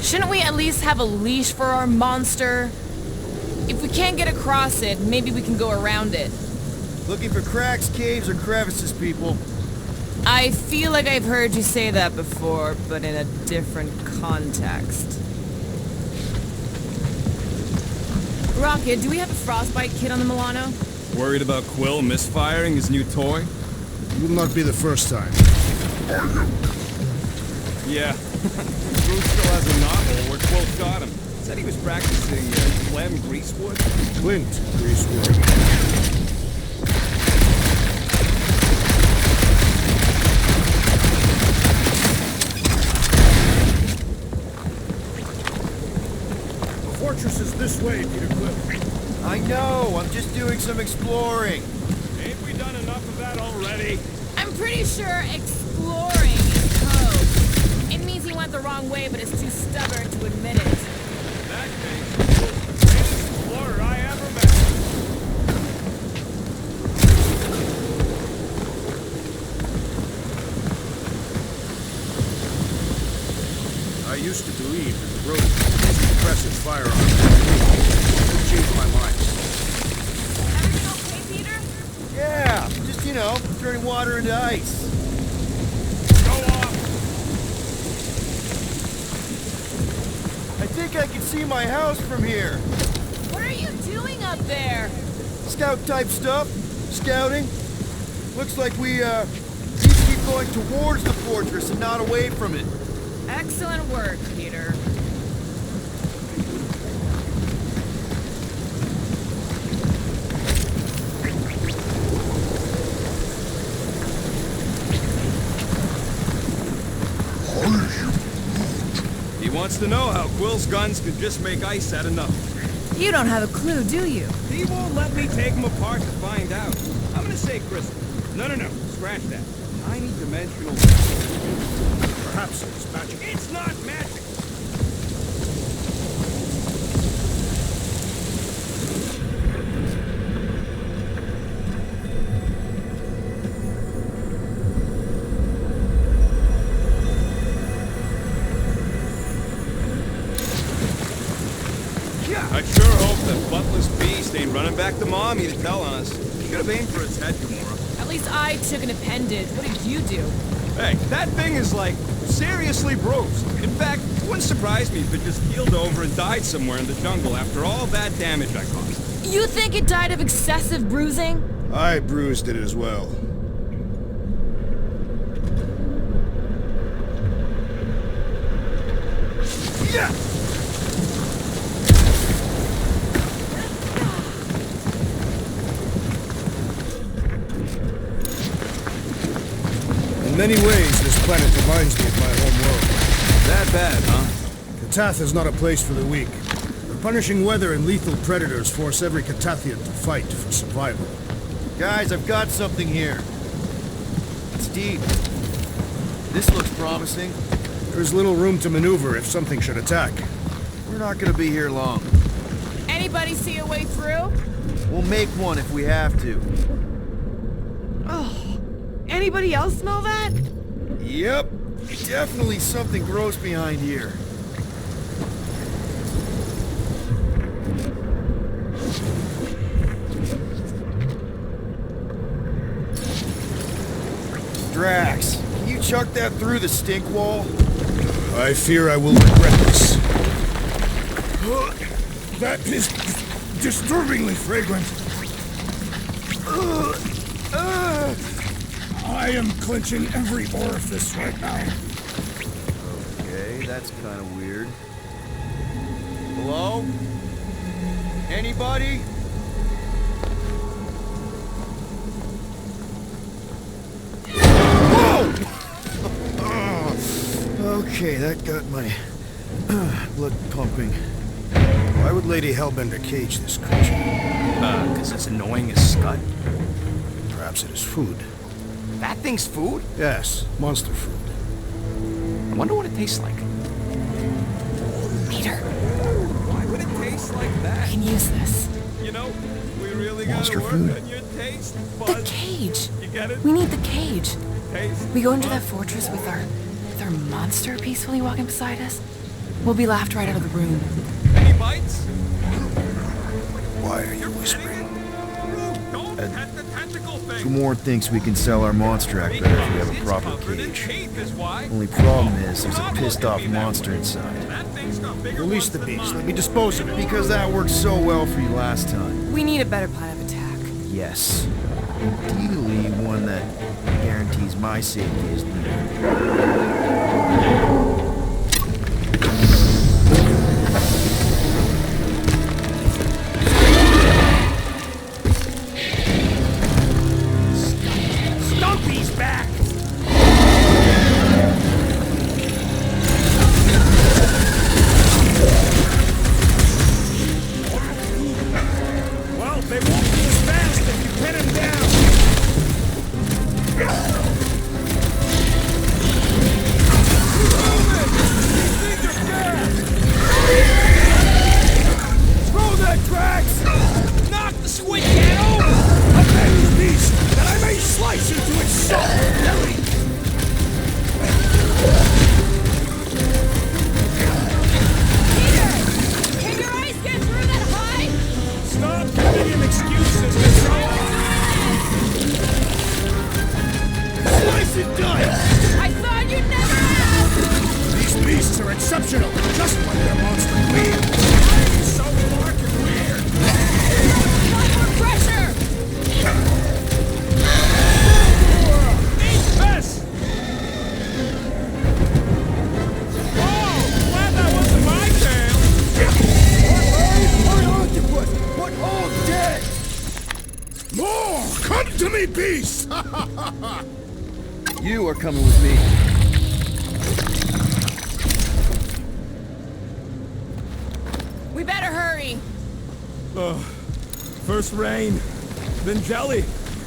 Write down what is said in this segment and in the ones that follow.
Shouldn't we at least have a leash for our monster? If we can't get across it, maybe we can go around it. Looking for cracks, caves, or crevices, people. I feel like I've heard you say that before, but in a different context. Rocket, do we have a frostbite kit on the Milano? Worried about Quill misfiring his new toy? It will not be the first time. Yeah. Groot still has a knothole where Quill shot him. Said he was practicing Clem Greasewood. Clint Greasewood. The fortress is this way, Peter Quill. I know, I'm just doing some exploring. Ain't we done enough of that already? I'm pretty sure exploring is code. It means he went the wrong way, but is too stubborn to admit it. In that case, the greatest explorer I ever met. I used to believe that the road was an impressive firearm. I changed my mind. Everything okay, Peter? Yeah, just, you know, turning water into ice. Go off! I think I can see my house from here. What are you doing up there? Scout-type stuff. Scouting. Looks like we, need to keep going towards the fortress and not away from it. Excellent work, Peter. He wants to know how Quill's guns could just make ice at enough. You don't have a clue, do you? He won't let me take him apart to find out. I'm gonna say crystal. No, scratch that. Tiny dimensional... Perhaps it's magic. It's not magic! I sure hope that buttless beast ain't running back to Mommy to tell on us. Should have aimed for its head, Gamora. At least I took an appendage. What did you do? Hey, that thing is like seriously bruised. In fact, it wouldn't surprise me if it just keeled over and died somewhere in the jungle after all that damage I caused. You think it died of excessive bruising? I bruised it as well. Yeah! In many ways, this planet reminds me of my home world. That bad, huh? Katath is not a place for the weak. The punishing weather and lethal predators force every Katathian to fight for survival. Guys, I've got something here. It's deep. This looks promising. There's little room to maneuver if something should attack. We're not gonna be here long. Anybody see a way through? We'll make one if we have to. Oh, anybody else smell that? Yep. Definitely something gross behind here. Drax, can you chuck that through the stink wall? I fear I will regret this. That is disturbingly fragrant. I am clenching every orifice right now. Okay, that's kind of weird. Hello? Anybody? Whoa! Okay, that got my blood pumping. Why would Lady Hellbender cage this creature? Because it's annoying as scud. Perhaps it is food. That thing's food? Yes, monster food. I wonder what it tastes like. Peter, Why would it taste like I that? can use this. You know, we really Monster gotta work food. on your taste The buds. cage. You get it? We need the cage. Taste We go into buds. that fortress with our monster peacefully walking beside us. We'll be laughed right out of the room. Any bites? Why are you whispering? Don't pet the tentacle thing. Kumorn thinks we can sell our monster act better if we have a proper cage. Only problem is there's a pissed off monster inside. Release the beast. Let me dispose of it. Because that worked so well for you last time. We need a better plan of attack. Yes. Ideally, one that guarantees my safety is needed. Stumpy's back! Well, they won't be as fast if you pin him down. Throw that tracks! Knock the squid cat over! Avenge beast that I may slice into its soul belly! Peter! Can your eyes get through that high? Stop giving him excuses, Mr. Slice and dice! I thought you'd never ask! These beasts are exceptional, just like their monster queen. He's so dark and weird. Not more pressure! Miss! Oh, glad that wasn't my tail! What octopus? What all dead? More! Come to me, beast! You are coming with me. We better hurry. First rain, then jelly,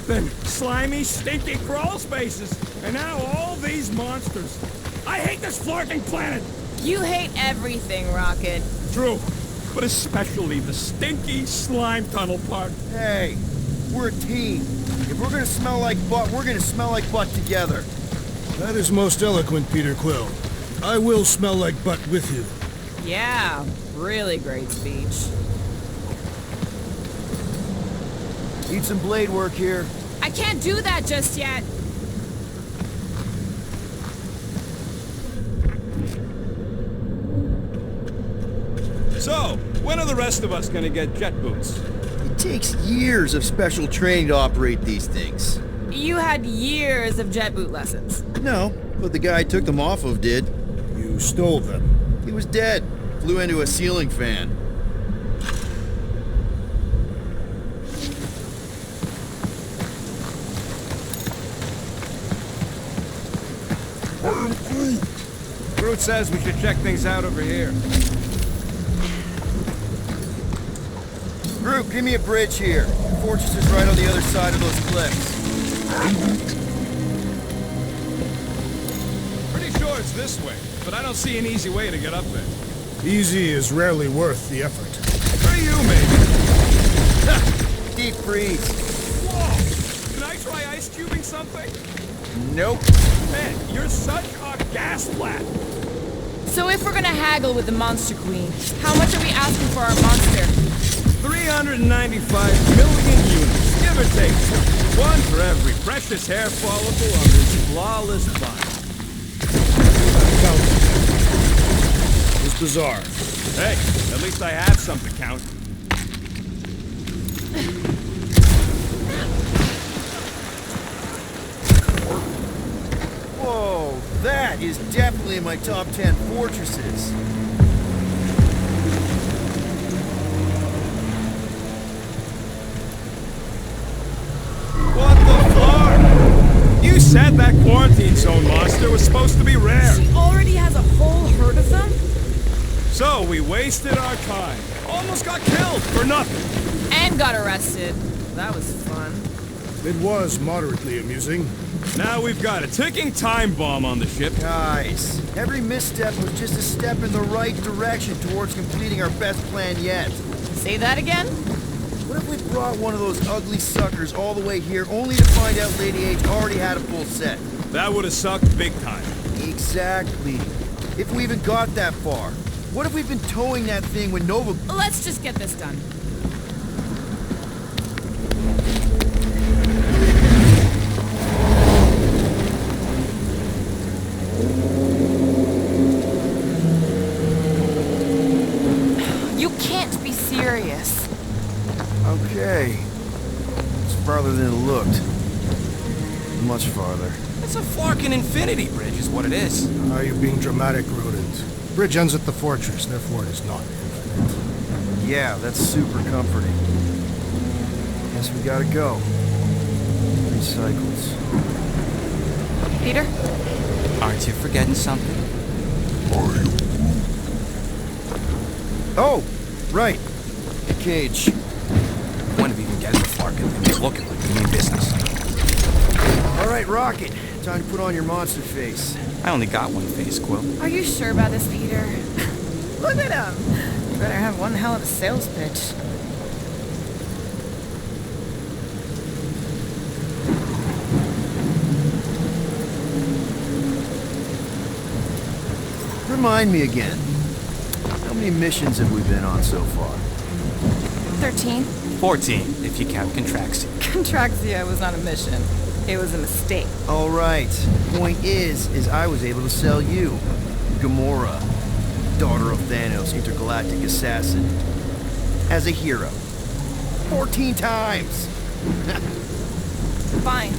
then slimy, stinky crawl spaces, and now all these monsters. I hate this flirting planet! You hate everything, Rocket. True, but especially the stinky slime tunnel part. Hey, we're a team. If we're gonna smell like butt, we're gonna smell like butt together. That is most eloquent, Peter Quill. I will smell like butt with you. Yeah, really great speech. Need some blade work here. I can't do that just yet. So, when are the rest of us gonna get jet boots? It takes years of special training to operate these things. You had years of jet boot lessons. No, but the guy I took them off of did. You stole them. He was dead. Flew into a ceiling fan. Groot says we should check things out over here. Groot, give me a bridge here. The fortress is right on the other side of those cliffs. Pretty sure it's this way, but I don't see an easy way to get up there. Easy is rarely worth the effort. For you, maybe. Deep freeze. Whoa! Can I try ice cubing something? Nope. Man, you're such a gas flat. So if we're gonna haggle with the Monster Queen, how much are we asking for our monster? 395 million units, give or take. One for every precious hair follicle on this flawless body. Count. It was bizarre. Hey, at least I have some to count. Whoa, that is definitely in my top 10 fortresses. What the fuck? You said that quarantine zone monster was supposed to be rare. She already has a whole herd of them? So we wasted our time. Almost got killed for nothing. And got arrested. That was fun. It was moderately amusing. Now we've got a ticking time bomb on the ship. Guys, every misstep was just a step in the right direction towards completing our best plan yet. Say that again? What if we brought one of those ugly suckers all the way here only to find out Lady H already had a full set? That would have sucked big time. Exactly. If we even got that far. What if we've been towing that thing when Nova... Let's just get this done. You can't be serious. Okay. It's farther than it looked. Much farther. It's a Flarkin Infinity Bridge is what it is. Are you being dramatic, Rodent? Bridge ends at the fortress, therefore it is not infinite. Yeah, that's super comforting. Guess we gotta go. 3 cycles. Peter? Aren't you forgetting something? Oh, right. The cage. When have you been getting the Flarkin thing looking like you mean business? All right, Rocket. Time to put on your monster face. I only got one face, Quill. Are you sure about this, Peter? Look at him. Better have one hell of a sales pitch. Remind me again. How many missions have we been on so far? 13. 14, if you count Contraxia. Contraxia was not a mission. It was a mistake. All right. Point is I was able to sell you, Gamora, daughter of Thanos, intergalactic assassin, as a hero. 14 times. Fine.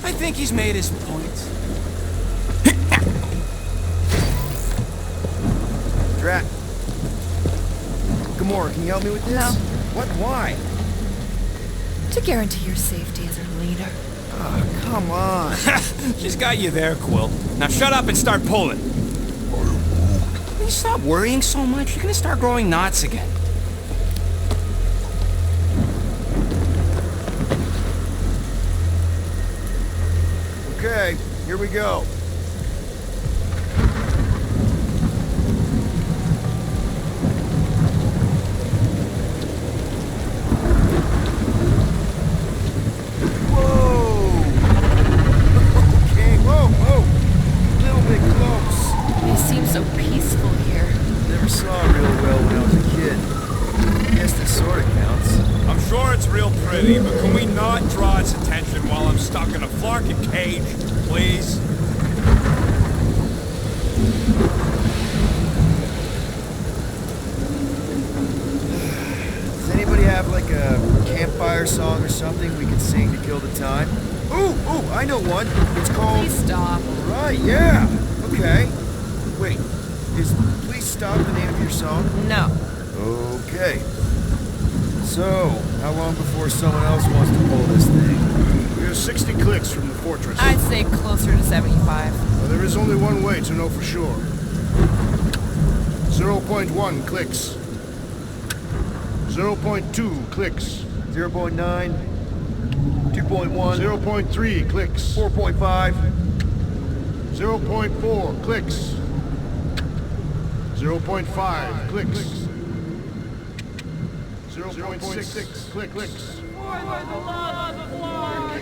I think he's made his point. Drat. Gamora, can you help me with this? No. What? Why? To guarantee your safety as our leader. Oh, come on. She's got you there, Quill. Now shut up and start pulling. Will you stop worrying so much? You're gonna start growing knots again. Okay, here we go. They seem so peaceful here. Never saw real well when I was a kid. Guess that sort of counts. I'm sure it's real pretty, but can we not draw its attention while I'm stuck in a Flarkin cage, please? Does anybody have like a campfire song or something we could sing to kill the time? Ooh, I know one. It's called... Please stop. Right, yeah. Okay. Wait, is Please Stop the name of your song? No. Okay. So, how long before someone else wants to pull this thing? We are 60 clicks from the fortress. I'd say closer to 75. Well, there is only one way to know for sure. 0.1 clicks. 0.2 clicks. 0.9, 2.1, 0.3 clicks. 4.5. 0.4 clicks. 0.5 clicks. 0.6 clicks. For the love of Lord,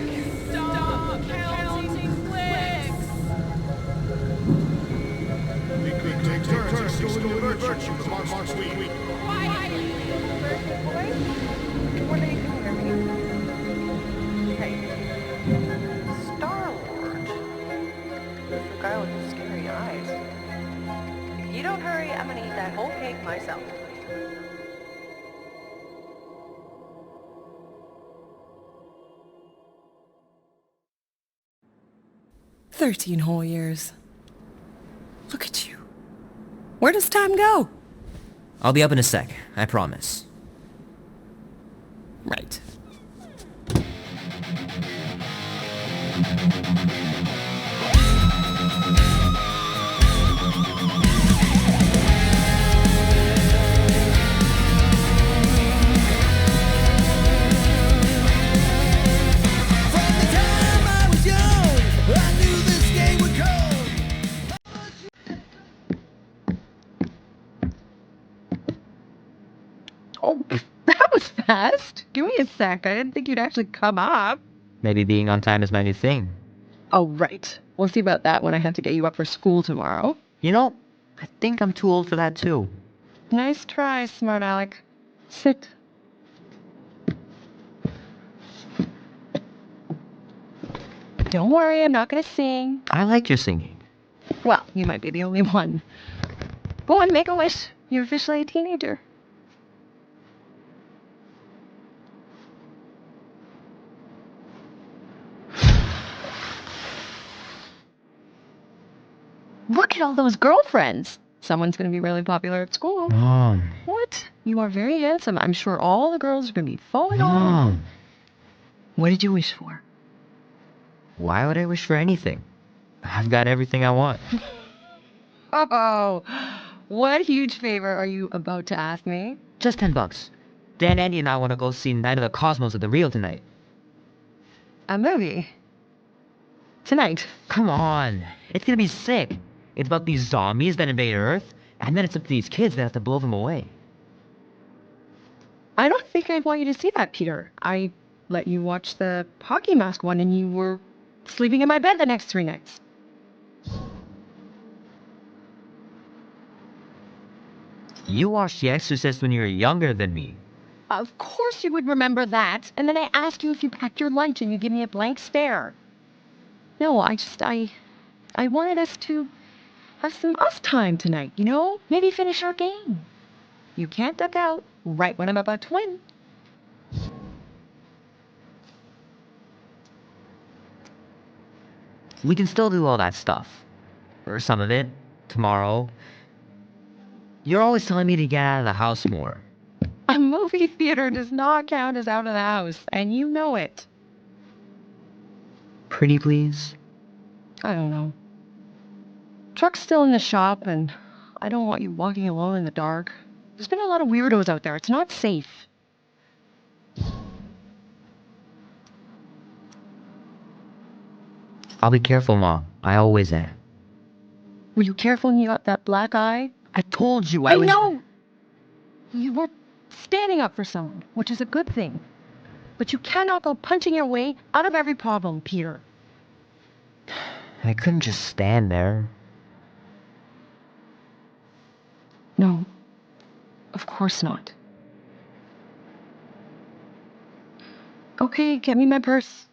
stop counting clicks! We could take turns stealing the merchants from the monsters we... What are you doing? Hey, Star-Lord. The guy with the scary eyes. If you don't hurry, I'm gonna eat that whole cake myself. "13 whole years. Look at you. Where does time go?" I'll be up in a sec, I promise. Right. Oh, that was fast. Give me a sec. I didn't think you'd actually come up. Maybe being on time is my new thing. Oh, right. We'll see about that when I have to get you up for school tomorrow. You know, I think I'm too old for that too. Nice try, smart Alec. Sit. Don't worry, I'm not gonna sing. I like your singing. Well, you might be the only one. Go on, make a wish. You're officially a teenager. Look at all those girlfriends. Someone's gonna be really popular at school. Mom. What? You are very handsome. I'm sure all the girls are gonna be falling on. Mom. What did you wish for? Why would I wish for anything? I've got everything I want. Oh, what huge favor are you about to ask me? Just $10. Dan, Andy, and I want to go see Night of the Cosmos at the Rio tonight. A movie? Tonight? Come on. It's gonna be sick. It's about these zombies that invade Earth, and then it's up to these kids that have to blow them away. I don't think I'd want you to see that, Peter. I let you watch the hockey mask one and you were sleeping in my bed the next 3 nights. You watched The Exorcist when you were younger than me. Of course you would remember that. And then I asked you if you packed your lunch and you give me a blank stare. No, I wanted us to have some us time tonight, you know? Maybe finish our game. You can't duck out right when I'm about to win. We can still do all that stuff. Or some of it. Tomorrow. You're always telling me to get out of the house more. A movie theater does not count as out of the house, and you know it. Pretty please? I don't know. Truck's still in the shop, and I don't want you walking alone in the dark. There's been a lot of weirdos out there. It's not safe. I'll be careful, Mom. I always am. Were you careful when you got that black eye? I told you I know! You were standing up for someone, which is a good thing. But you cannot go punching your way out of every problem, Peter. I couldn't just stand there. No. Of course not. Okay, get me my purse.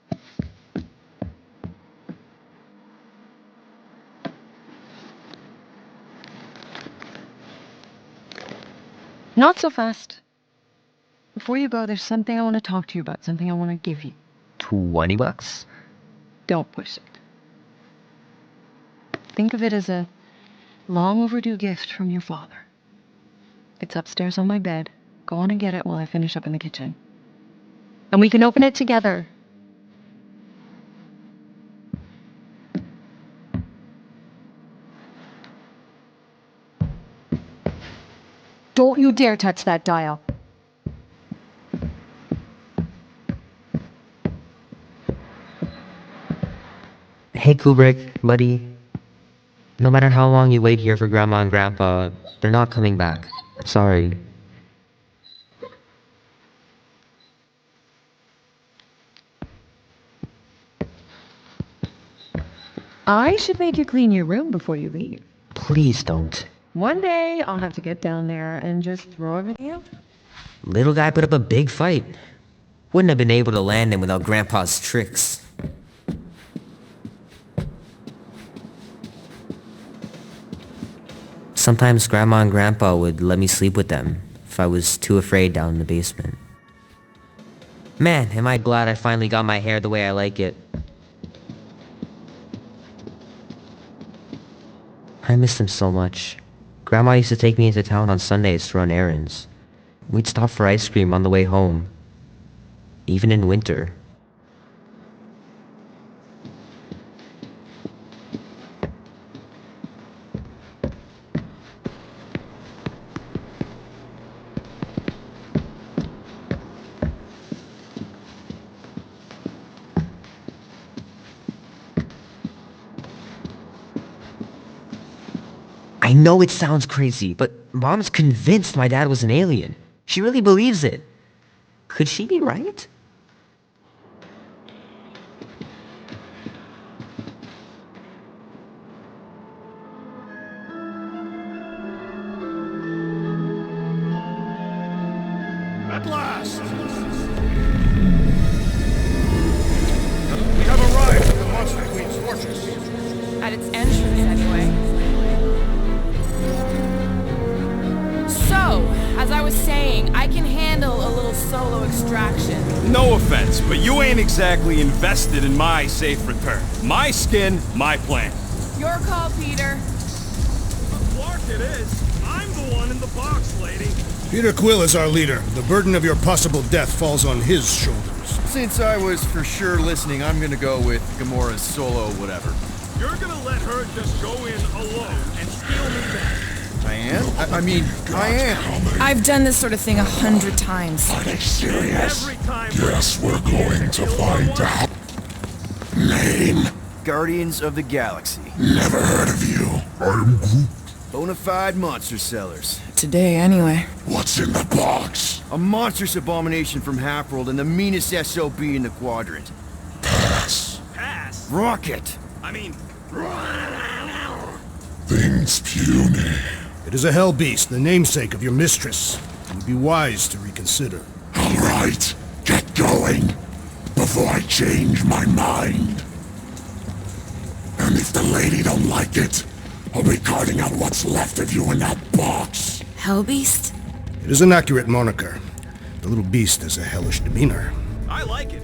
Not so fast. Before you go, there's something I want to talk to you about, something I want to give you. $20? Don't push it. Think of it as a long overdue gift from your father. It's upstairs on my bed. Go on and get it while I finish up in the kitchen. And we can open it together. Don't you dare touch that dial. Hey, Kubrick, buddy. No matter how long you wait here for Grandma and Grandpa, they're not coming back. Sorry. I should make you clean your room before you leave. Please don't. One day, I'll have to get down there and just throw everything out. Little guy put up a big fight. Wouldn't have been able to land him without Grandpa's tricks. Sometimes Grandma and Grandpa would let me sleep with them if I was too afraid down in the basement. Man, am I glad I finally got my hair the way I like it. I miss them so much. Grandma used to take me into town on Sundays to run errands. We'd stop for ice cream on the way home. Even in winter. I know it sounds crazy, but Mom's convinced my dad was an alien. She really believes it. Could she be right? ain't exactly invested in my safe return. My skin, my plan. Your call, Peter. Clark it is. I'm the one in the box, lady. Peter Quill is our leader. The burden of your possible death falls on his shoulders. Since I was for sure listening, I'm gonna go with Gamora's solo whatever. You're gonna let her just go in alone and steal me back. I am? I am. I've done this sort of thing 100 times. Are they serious? Every time Yes, we're going to find out. Name? Guardians of the Galaxy. Never heard of you. I'm Groot. Bonafide monster sellers. Today, anyway. What's in the box? A monstrous abomination from Half-World and the meanest SOB in the quadrant. Pass. pass. Rocket! I mean, Things puny. It is a hell beast, the namesake of your mistress. It would be wise to reconsider. All right, get going before I change my mind. And if the lady don't like it, I'll be carting out what's left of you in that box. Hellbeast? It is an accurate moniker. The little beast has a hellish demeanor. I like it.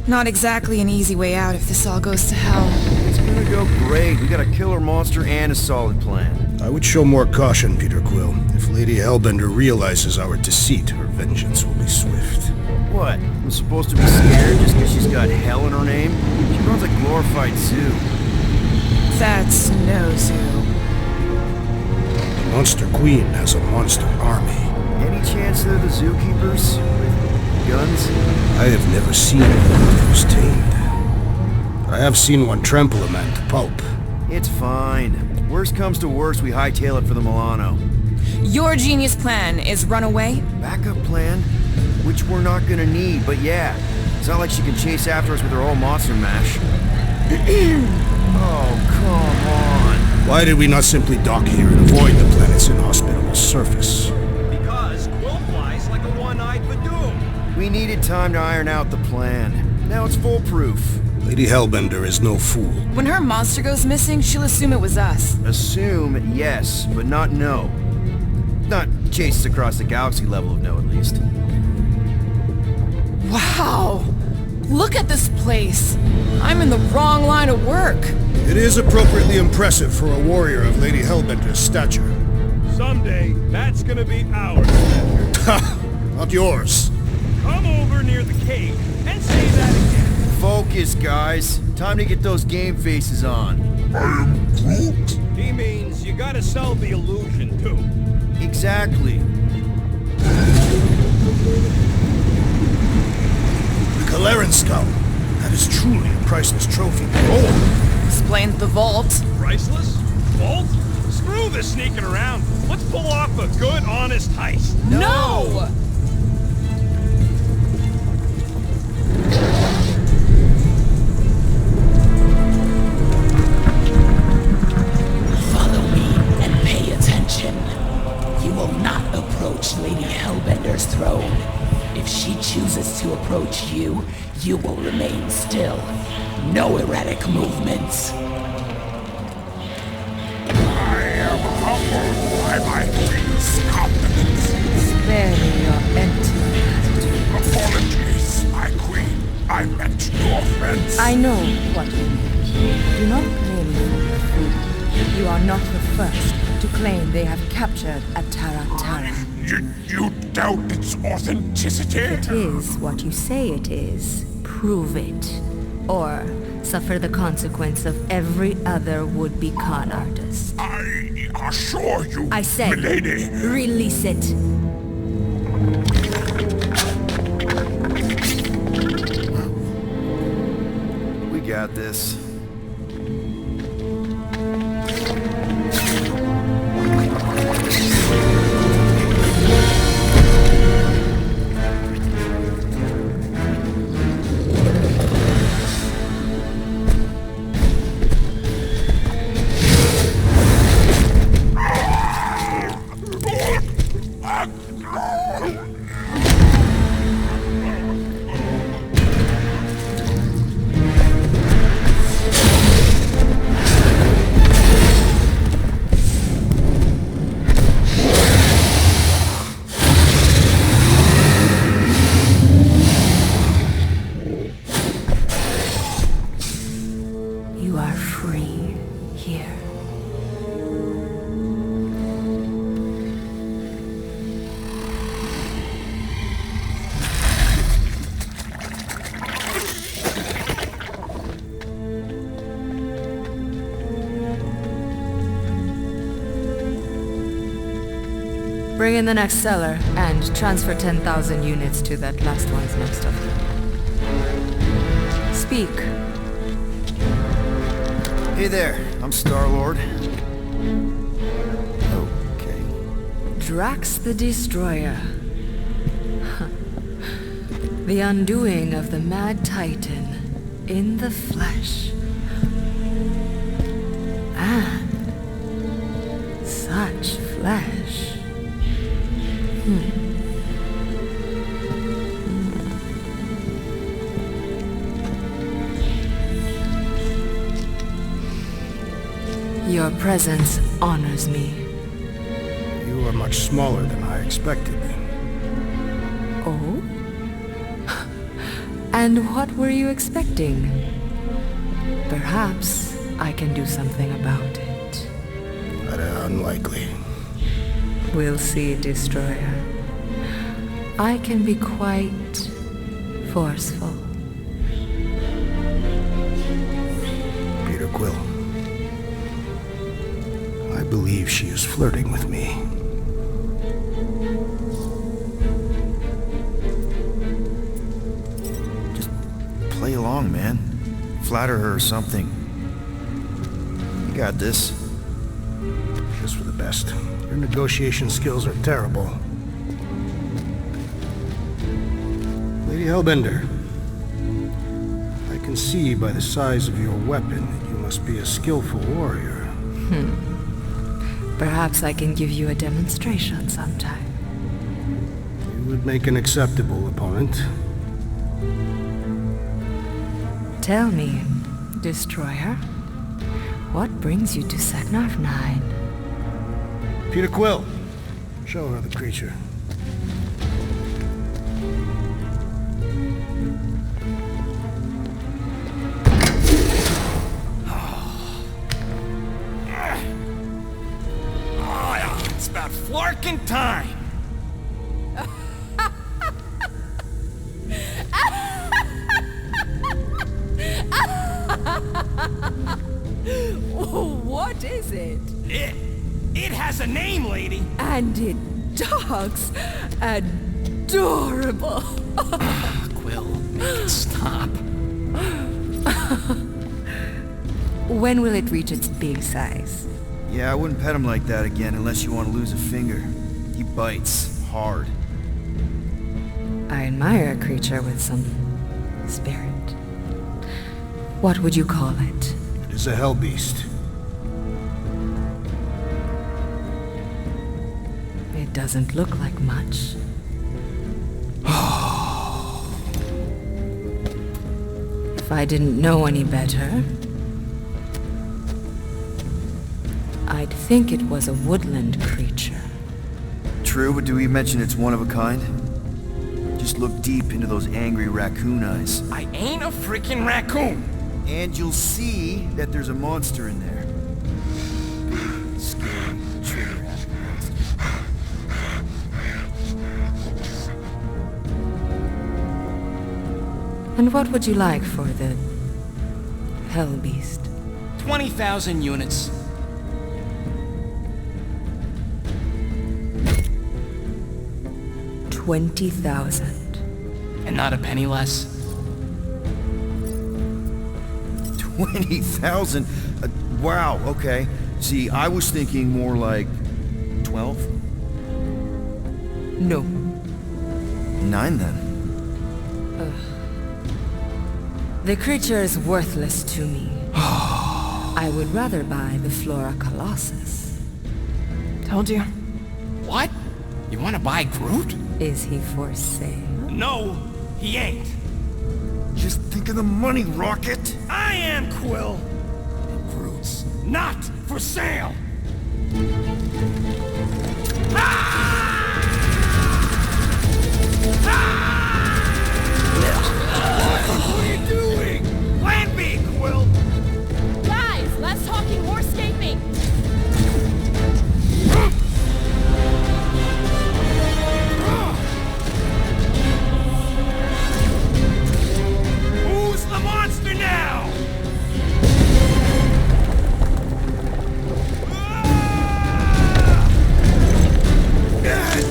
Not exactly an easy way out if this all goes to hell. It's gonna go great. We got a killer monster and a solid plan. I would show more caution, Peter Quill. If Lady Hellbender realizes our deceit, her vengeance will be swift. What? I'm supposed to be scared just because she's got hell in her name? She runs a glorified zoo. That's no zoo. The Monster Queen has a monster army. Any chance they're the zookeepers? With guns? I have never seen one of those tamed. I have seen one trample a man to pulp. It's fine. Worst comes to worst, we hightail it for the Milano. Your genius plan is run away? Backup plan? Which we're not gonna need, but yeah. It's not like she can chase after us with her whole monster mash. Oh, come on. Why did we not simply dock here and avoid the planet's inhospitable surface? Because Quill flies like a one-eyed Badoom. We needed time to iron out the plan. Now it's foolproof. Lady Hellbender is no fool. When her monster goes missing, she'll assume it was us. Assume, yes, but not no. Not chase us across the galaxy level of no, at least. Wow! Look at this place! I'm in the wrong line of work. It is appropriately impressive for a warrior of Lady Hellbender's stature. Someday, that's gonna be ours. Ha! Not yours. Come over near the cave and say that again. Focus, guys. Time to get those game faces on. I am Groot. He means you gotta sell the illusion, too. Exactly. The Kaleran skull. That is truly a priceless trophy. Oh! Explains the vault. Priceless? Vault? Screw the sneaking around. Let's pull off a good, honest heist. No! Follow me and pay attention. You will not approach Lady Hellbender's throne. If she chooses to approach you, you will remain still. No erratic movements. I am humbled by my queen's compliments. Spare me your empty attitude. Apologies, my queen. I meant no offense. I know what you mean. Do not claim for your freedom. You are not the first to claim they have captured a Tara. You doubt its authenticity? It is what you say it is. Prove it. Or suffer the consequence of every other would-be con artist. I assure you, I said, milady. release it. We got this. Bring in the next seller, and transfer 10,000 units to that last one's next of kin. Speak. Hey there, I'm Star-Lord. Okay. Drax the Destroyer. The undoing of the Mad Titan in the flesh. And such flesh. Your presence honors me. You are much smaller than I expected. Oh? And what were you expecting? Perhaps I can do something about it. But unlikely. We'll see, Destroyer. I can be quite forceful. Peter Quill. I believe she is flirting with me. Just play along, man. Flatter her or something. You got this. Just for the best. Your negotiation skills are terrible. Lady Hellbender, I can see by the size of your weapon that you must be a skillful warrior. Perhaps I can give you a demonstration sometime. You would make an acceptable opponent. Tell me, Destroyer, what brings you to SEKNARF 9? Peter Quill, show her the creature. It's about flarkin' time. What is it? It has a name, lady. And it talks adorable. Quill, make it stop. When will it reach its big size? Yeah, I wouldn't pet him like that again unless you want to lose a finger. He bites hard. I admire a creature with some spirit. What would you call it? It is a hell beast. It doesn't look like much. If I didn't know any better, I'd think it was a woodland creature. True, but do we mention it's one of a kind? Just look deep into those angry raccoon eyes. I ain't a freaking raccoon. And you'll see that there's a monster in there. Big, scary, trigger-happy monster. And what would you like for the hell beast? 20,000 units. $20,000. And not a penny less. 20,000? Wow, okay. See, I was thinking more like 12? No. 9 then. The creature is worthless to me. I would rather buy the Flora Colossus. Told you. What? You want to buy Groot? Is he for sale? No, he ain't. Just think of the money, Rocket! I am Quill. And Groot's not for sale. What are you doing? Plan B, Quill. Guys, less talking, more escaping. Who's the monster now? Ah!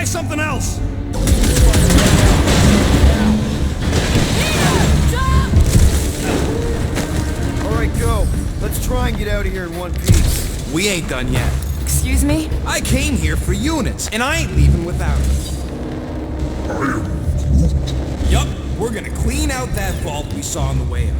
something else! Alright, go. Let's try and get out of here in one piece. We ain't done yet. Excuse me? I came here for units, and I ain't leaving without it. Yup, we're gonna clean out that vault we saw on the way up.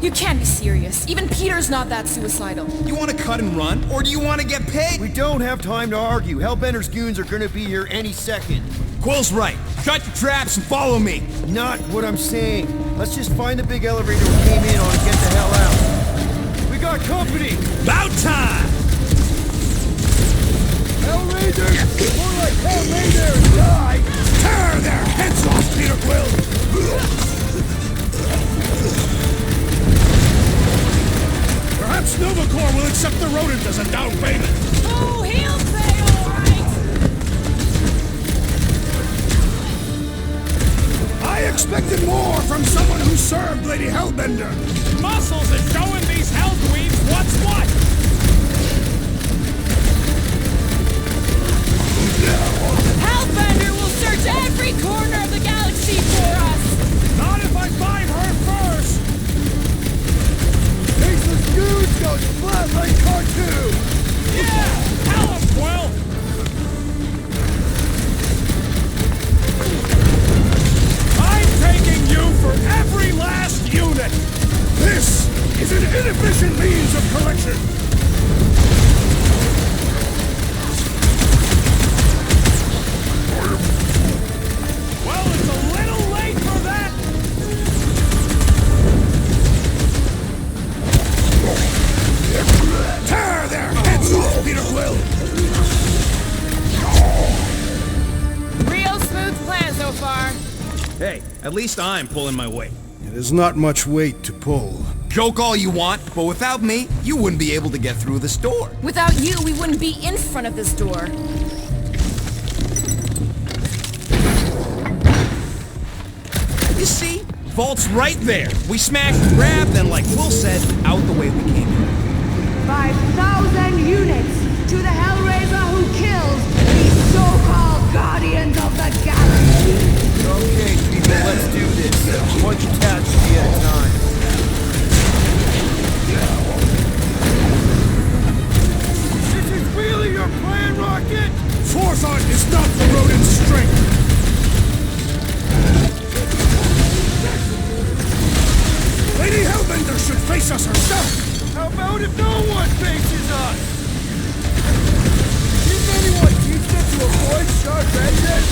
You can't be serious. Even Peter's not that suicidal. You wanna cut and run, or do you wanna get paid? We don't have time to argue. Hellbender's goons are gonna be here any second. Quill's right. Shut your traps and follow me. Not what I'm saying. Let's just find the big elevator we came in on and get the hell out. We got company! About time! Hellraiders! More like Hellraiders! Die! Tear their heads off, Peter Quill! Perhaps Nova Corps will accept the rodent as a down payment. Oh, he'll pay all right! I expected more from someone who served Lady Hellbender. Muscles is showing these hellweeds what's what. Hellbender will search every corner of the galaxy for us! Not if I find her first. Faceless goons goes flat like cartoon! Yeah, tell him, Quill. I'm taking you for every last unit. This is an inefficient means of collection. Well, it's a little late for that. Tear their heads off, Peter Quill. Real smooth plan so far. Hey, at least I'm pulling my weight. It is not much weight to pull. Joke all you want, but without me, you wouldn't be able to get through this door. Without you, we wouldn't be in front of this door. You see? Vault's right there. We smashed and grabbed, then like Will said, out the way we came in. 5,000 units to the Hellraiser who kills these so-called guardians of the galaxy. Okay, people, let's do this. One catastrophe at a time. This is really your plan, Rocket? Forethought is not the rodent's strength. Lady Hellbender should face us herself. How about if no one faces us? Didn't anyone teach them to avoid sharp edges?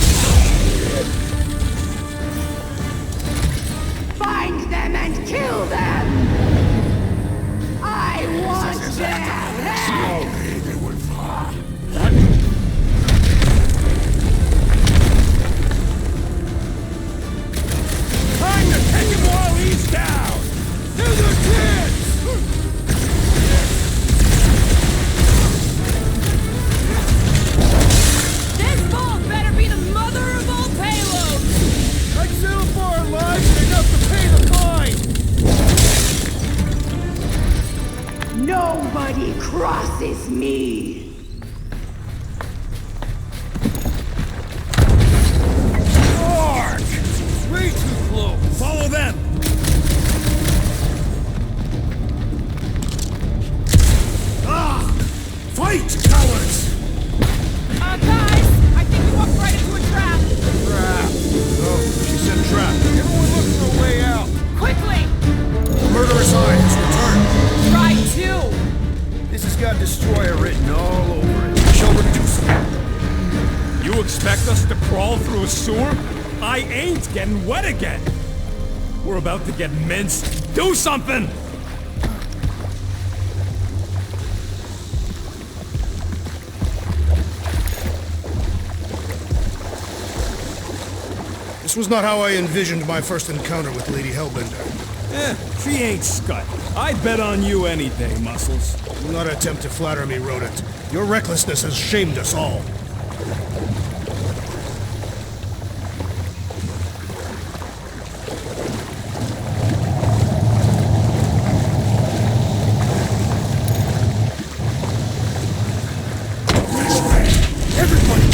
Find them and kill them! I want their head! They would fly. Time to take him while he's down. To the kids! This vault better be the mother of all payloads! I'd settle for our lives and enough to pay the fine! Nobody crosses me! Arg! Way too close! Follow them. Ah! Fight, cowards! Guys, I think we walked right into a trap. Trap! Oh, she set a trap. Everyone look for a way out! Quickly! Murderous eye has returned. Try two. This has got Destroyer written all over it. Shall reduce them. You expect us to crawl through a sewer? I ain't getting wet again. We're about to get minced. Do something! This was not how I envisioned my first encounter with Lady Hellbender. She ain't scut. I'd bet on you any day, Muscles. Do not attempt to flatter me, rodent. Your recklessness has shamed us all. Everybody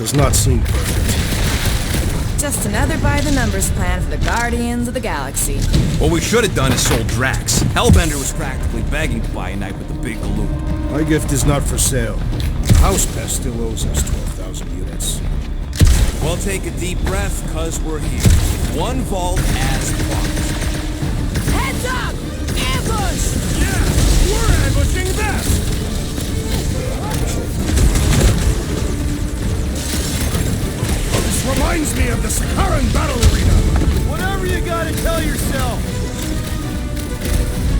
does not seem perfect. Just another by-the-numbers plan for the Guardians of the Galaxy. What we should have done is sold Drax. Hellbender was practically begging to buy a night with the big galoot. My gift is not for sale. House Pest still owes us 12,000 units. Well, take a deep breath, cause we're here. One vault as promised. Heads up! Ambush! Yeah, we're ambushing them! This reminds me of the Sakaran battle arena. Whatever you gotta tell yourself.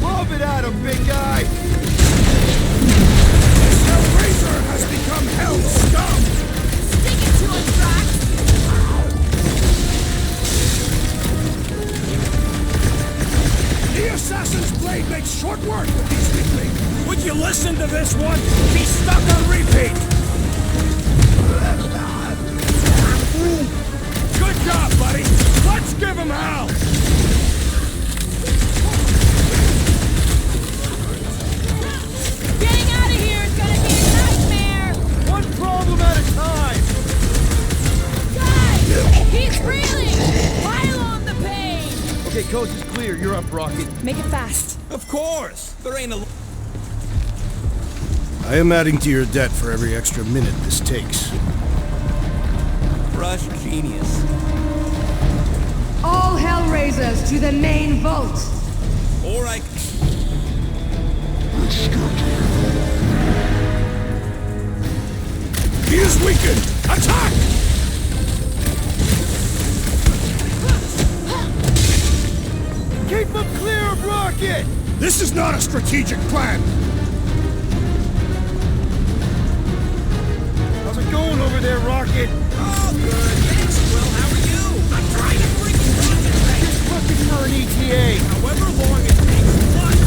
Lob it at him, big guy. This Hellraiser has become Hell's scum. Stick it to him, Drax! The Assassin's Blade makes short work with these weaklings. Would you listen to this one? He's stuck on repeat! Good job, buddy! Let's give him hell! Getting out of here is gonna be a nightmare! One problem at a time. Guys! He's reeling! Pile on the pain! Okay, coast is clear. You're up, Rocket. Make it fast. Of course! There ain't a... I am adding to your debt for every extra minute this takes. Rush genius. All Hellraisers to the main vault! Or I... He is weakened. Attack! Keep him clear of Rocket! This is not a strategic plan. How's it going over there, Rocket? Oh, good. Thanks, Quill. How are you? I'm trying to freaking rocket thing. Just looking for an ETA. However long it takes. What?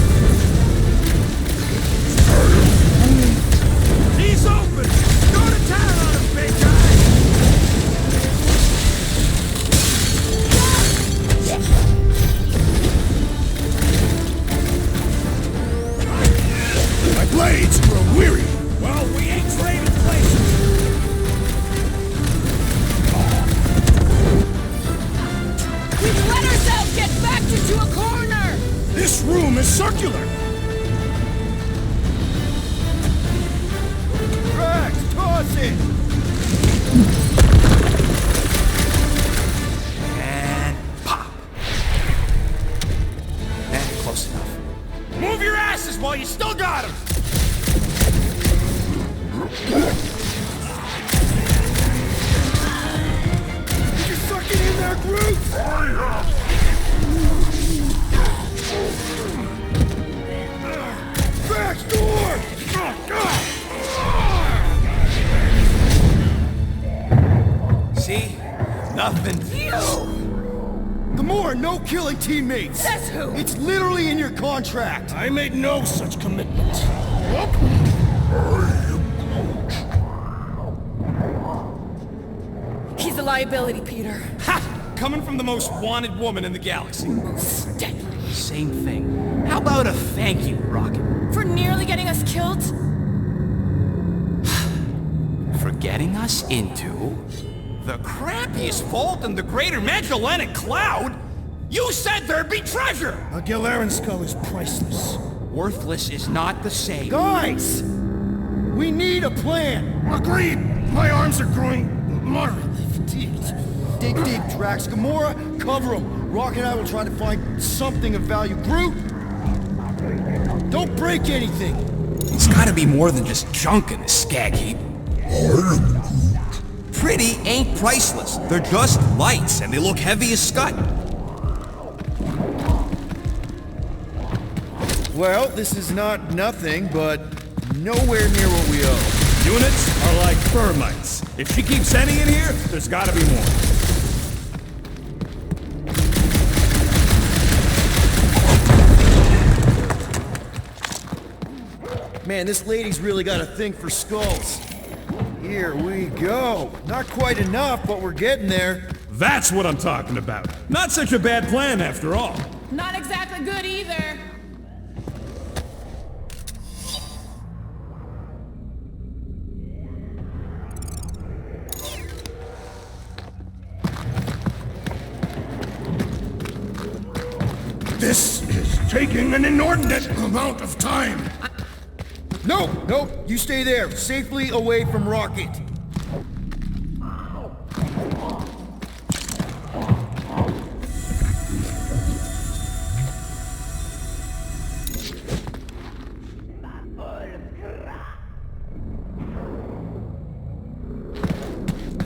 He's open. Go to town on him, big guy. My blades grow weary. Well, we ain't trading places. We've let ourselves get backed into a corner! This room is circular. Drax, toss it! And pop. And close enough. Move your asses while you still got him! You're sucking in there, Groot! Drax, door! See? Nothing. Gamora, no killing teammates! Says who? It's literally in your contract! I made no such commitment. He's a liability, Peter. Ha! Coming from the most wanted woman in the galaxy. Deadly. Same thing. How about a thank you, Rocket? For nearly getting us killed? For getting us into the crappiest vault in the greater Magellanic Cloud? You said there'd be treasure! A Gilarian skull is priceless. Worthless is not the same. Guys! We need a plan! Agreed. My arms are growing Moderately fatigued. Dig deep, Drax. Gamora, cover him. Rocket and I will try to find something of value. Groot! Don't break anything! It's gotta be more than just junk in this skag heap. Pretty ain't priceless. They're just lights, and they look heavy as scut. Well, this is not nothing, but nowhere near what we owe. Units are like termites. If she keeps any in here, there's gotta be more. Man, this lady's really got a thing for skulls. Here we go. Not quite enough, but we're getting there. That's what I'm talking about. Not such a bad plan after all. Not exactly good either. This is taking an inordinate amount of time. No, you stay there, safely away from Rocket.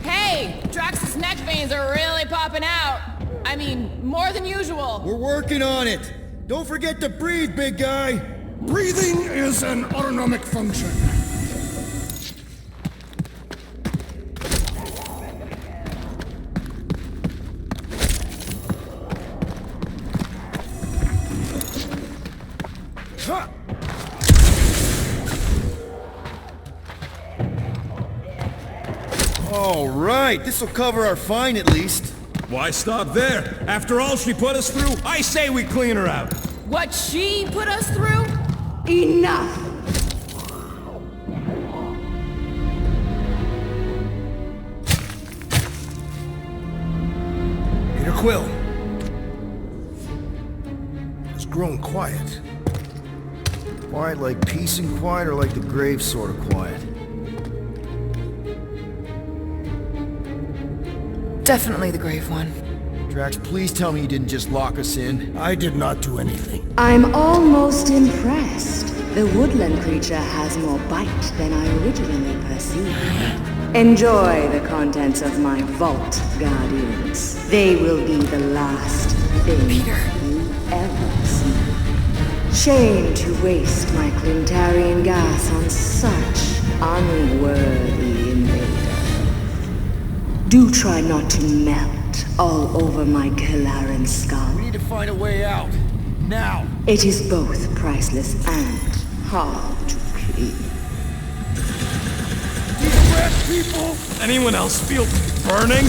Hey, Drax's neck veins are really popping out. I mean, more than usual. We're working on it. Don't forget to breathe, big guy. Breathing is an autonomic function. All right, this'll cover our fine at least. Why stop there? After all she put us through, I say we clean her out. What she put us through? Enough! Peter Quill. It's grown quiet. Quiet like peace and quiet, or like the grave sort of quiet? Definitely the grave one. Drax, please tell me you didn't just lock us in. I did not do anything. I'm almost impressed. The woodland creature has more bite than I originally perceived. Enjoy the contents of my vault, Guardians. They will be the last thing you ever see. Shame to waste my Clintarian gas on such unworthy invaders. Do try not to melt all over my Kalaran skull. We need to find a way out. Now. It is both priceless and hard to clean. These rat people! Anyone else feel burning?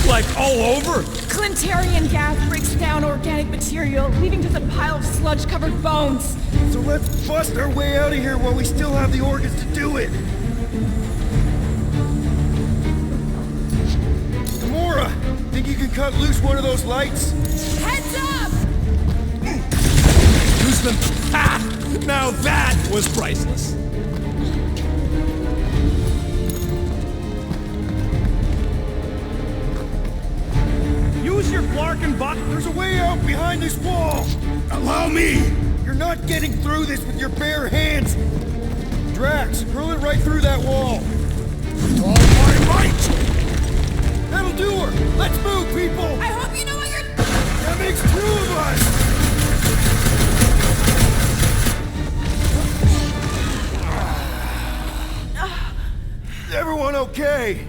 Like all over? Clintarian gas breaks down organic material, leaving just a pile of sludge-covered bones. So let's bust our way out of here while we still have the organs to do it. Gamora, think you can cut loose one of those lights? Heads up! Use them. Ha! Now that was priceless. Use your Flark and Buck. There's a way out behind this wall. Allow me! You're not getting through this with your bare hands. Drax, hurl it right through that wall. With all my might! That'll do her. Let's move, people. I hope you know what you're... That makes two of us. Is everyone okay?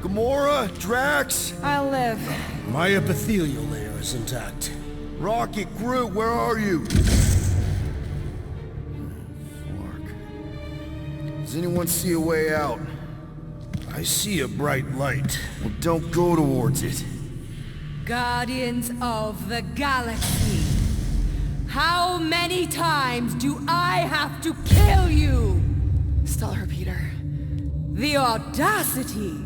Gamora, Drax, I'll live. My epithelial layer is intact. Rocket, Groot, where are you? Does anyone see a way out? I see a bright light. Well, don't go towards it. Guardians of the Galaxy. How many times do I have to kill you? Stall her, Peter. The audacity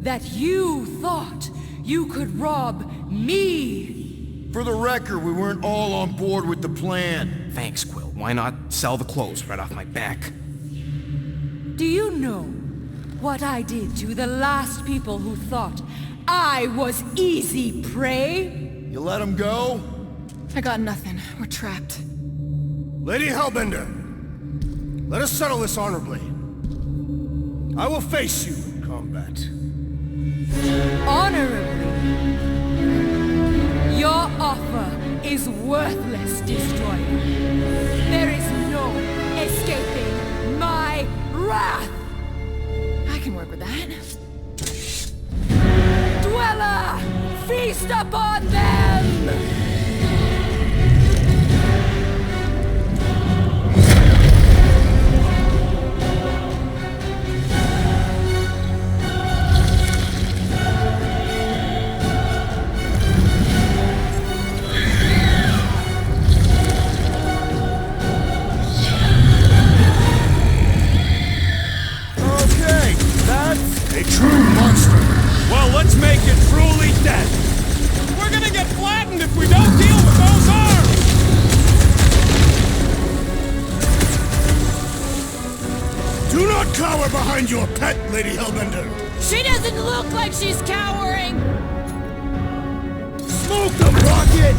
that you thought you could rob me. For the record, we weren't all on board with the plan. Thanks, Quill. Why not sell the clothes right off my back? Do you know what I did to the last people who thought I was easy prey? You let him go? I got nothing. We're trapped. Lady Hellbender, let us settle this honorably. I will face you in combat. Honorably? Your offer is worthless, Destroyer. There is no escaping my wrath! I can work with that. Dweller! Feast upon them! A true monster. Well, let's make it truly dead. We're gonna get flattened cower behind your pet, Lady Hellbender! She doesn't look like she's cowering! Smoke them, Rocket!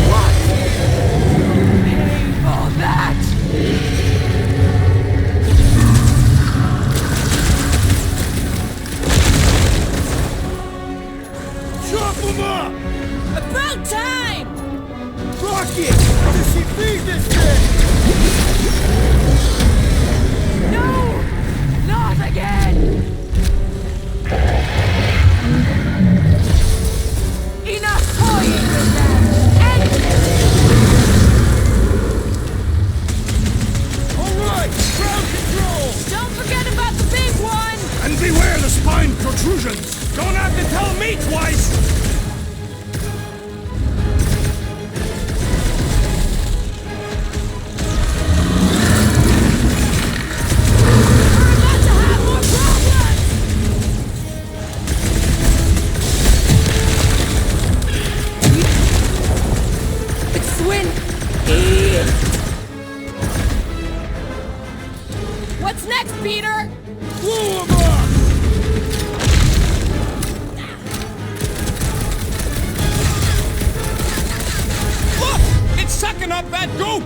What? Pay for that! Chop them up! About time! Rocket! How does she feed this thing? No! Not again! Enough toying with them! Alright! Ground control! Don't forget about the big one! And beware the spine protrusions! Don't have to tell me twice! We're about to have more problems! Swin! What's next, Peter? Blow them up! Look! It's sucking up that goop!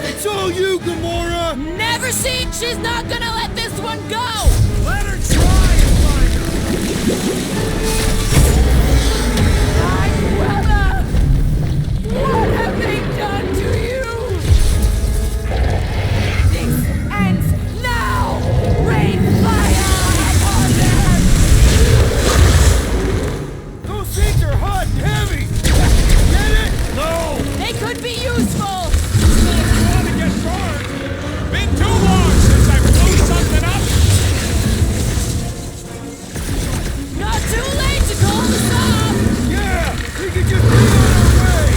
It's all you, Gamora! Never seen! She's not gonna let this one go! Let her try and find her! Weather! What have they done to you? This ends now! Rain fire upon them! Those things are hot and heavy! Get it? No! They could be useful! Want to get short? Been too long since I blew something up! Not too late to call this off! Yeah! We can just be on our way!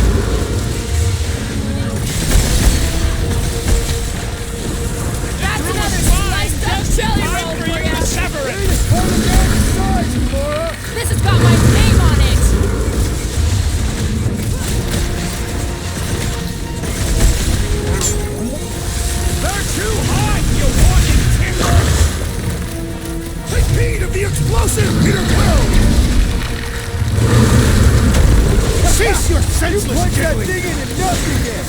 That's another sliced up jelly roll Time for for you ya! to sever it! Hold it down to size, Gamora! This has got my name on it! They're too hot, you walking timber! Take heed of the explosive, Peter Quill! Cease your senseless Punch that jiggling! thing into nothingness!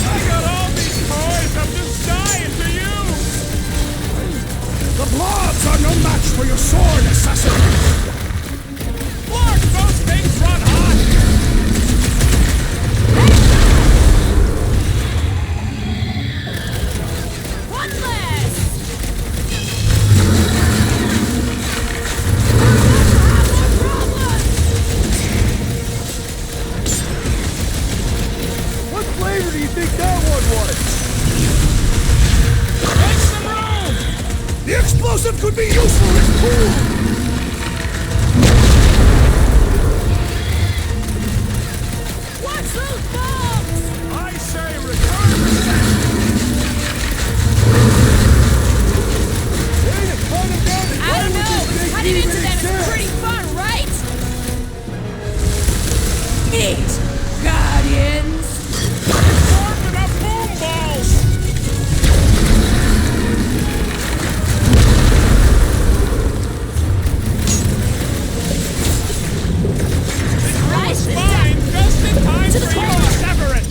I got all these toys, I'm just dying to use! The blobs are no match for your sword, assassin! Look, those things run hot! One less! Have more problems! What flavor do you think that one was? Make some room! The explosive could be useful if cooled! Watch those bombs! I say return to sender! Way to cut them down and I don't run with know! this thing Cutting even into them is exist. pretty fun, right? Eat, Guardians! Warming up boom balls! Right? Fine, just in time To the for you core. to sever it!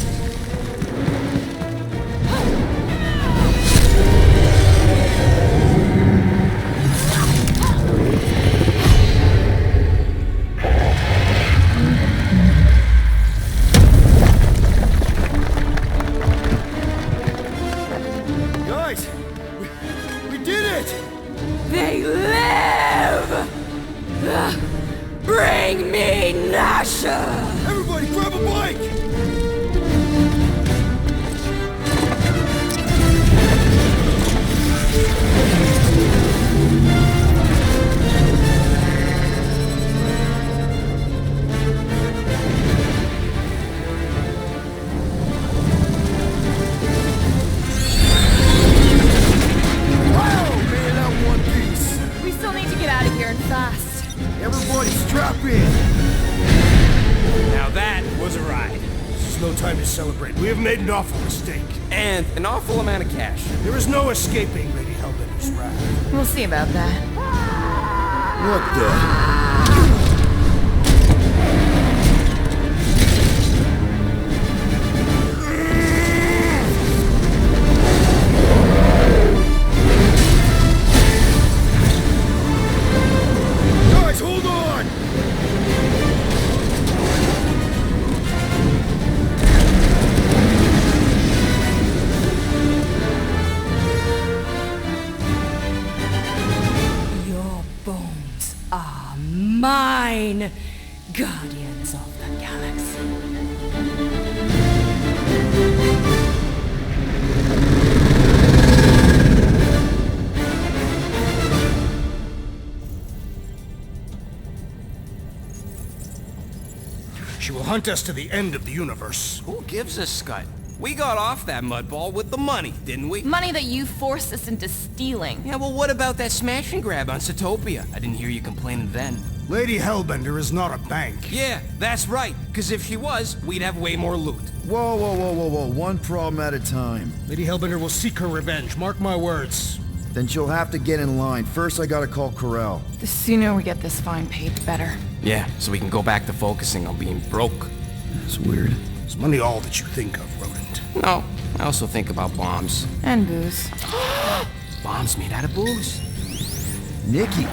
Guys, we did it! They live! Bring me Nasha! Everybody grab a bike! here and fast. Everybody strap in! Now that was a ride. This is no time to celebrate. We have made an awful mistake. And an awful amount of cash. There is no escaping Lady Hellbender's wrath. We'll see about that. What the? Guys, hold on! Your bones are mine, guardians of the galaxy. She will hunt us to the end of the universe. Who gives a scut? We got off that mudball with the money, didn't we? Money that you forced us into stealing. Yeah, well, what about that smash and grab on Satopia? I didn't hear you complaining then. Lady Hellbender is not a bank. Yeah, that's right. Because if she was, we'd have way more loot. Whoa, whoa, whoa, whoa, whoa. One problem at a time. Lady Hellbender will seek her revenge. Mark my words. Then she'll have to get in line. First, I gotta call Corel. The sooner we get this fine paid, the better. Yeah, so we can go back to focusing on being broke. That's weird. Is money all that you think of, rodent? No, I also think about bombs. And booze. Bombs made out of booze. Nikki,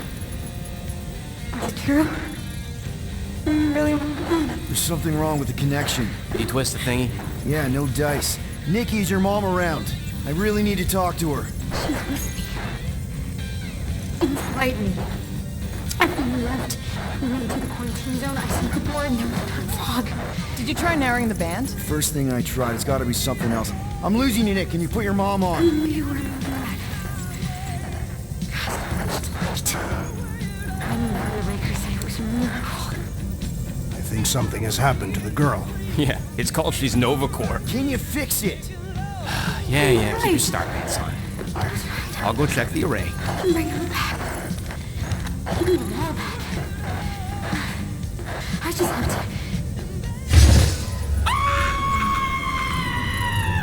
Is it true? I really want to know. there's something wrong with the connection. You twist the thingy? Yeah, no dice. Nikki, is your mom around? I really need to talk to her. She's with me. Inside me. After we left, we went to the quarantine zone. I snuck aboard and there was a ton of fog. Did you try narrowing the band? First thing I tried, it's gotta be something else. I'm losing you, Nick. Can you put your mom on? You were in bed. God, it's light. I knew the Raker said it was a miracle. I think something has happened to the girl. Yeah, it's called she's Novacore. Can you fix it? Yeah, keep your star pants on. I'll go check the array. Bring her back. Give me the wall back. I just have to